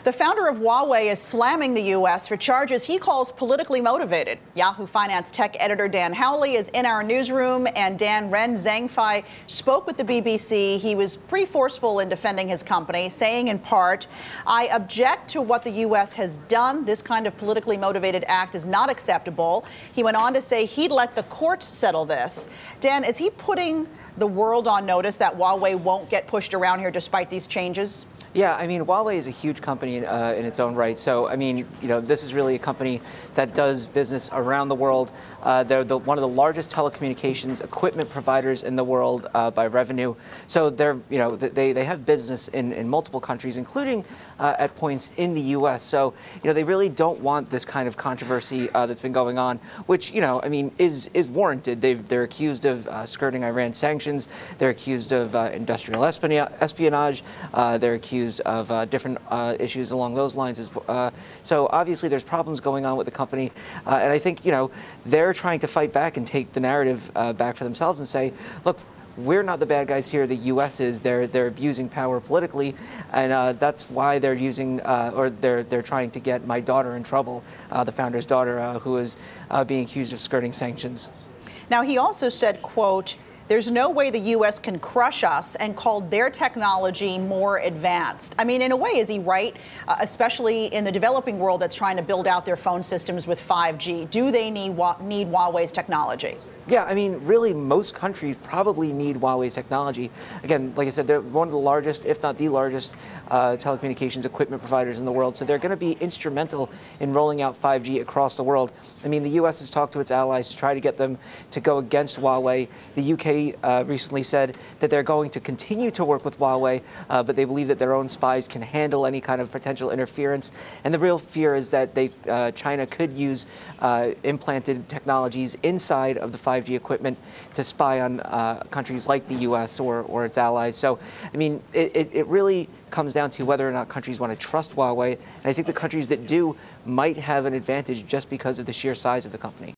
The founder of Huawei is slamming the U.S. for charges he calls politically motivated. Yahoo Finance tech editor Dan Howley is in our newsroom, and Dan, Ren Zeinfei spoke with the BBC. He was pretty forceful in defending his company, saying in part, "I object to what the U.S. has done. This kind of politically motivated act is not acceptable." He went on to say he'd let the courts settle this. Dan, is he putting the world on notice that Huawei won't get pushed around here despite these changes? Yeah, I mean, Huawei is a huge company in its own right. So, I mean, this is really a company that does business around the world. They're one of the largest telecommunications equipment providers in the world by revenue. So they have business in multiple countries, including at points in the U.S. So, they really don't want this kind of controversy that's been going on, which, I mean, is warranted. They're accused of skirting Iran sanctions. They're accused of industrial espionage. They're accused of different issues along those lines. So obviously there's problems going on with the company. And I think, they're trying to fight back and take the narrative back for themselves and say, look, we're not the bad guys here. The U.S. is. They're abusing power politically, and that's why they're using or they're trying to get my daughter in trouble, the founder's daughter, who is being accused of skirting sanctions. Now, he also said, quote, "There's no way the U.S. can crush us," and called their technology more advanced. I mean, in a way, is he right? Especially in the developing world that's trying to build out their phone systems with 5G. Do they need Huawei's technology? Yeah, I mean, really, most countries probably need Huawei's technology. Again, like I said, they're one of the largest, if not the largest, telecommunications equipment providers in the world. So they're going to be instrumental in rolling out 5G across the world. I mean, the U.S. has talked to its allies to try to get them to go against Huawei. The U.K. Recently said that they're going to continue to work with Huawei, but they believe that their own spies can handle any kind of potential interference. And the real fear is that China could use implanted technologies inside of the 5G equipment to spy on countries like the U.S. or its allies. So, I mean, it really comes down to whether or not countries want to trust Huawei. And I think the countries that do might have an advantage just because of the sheer size of the company.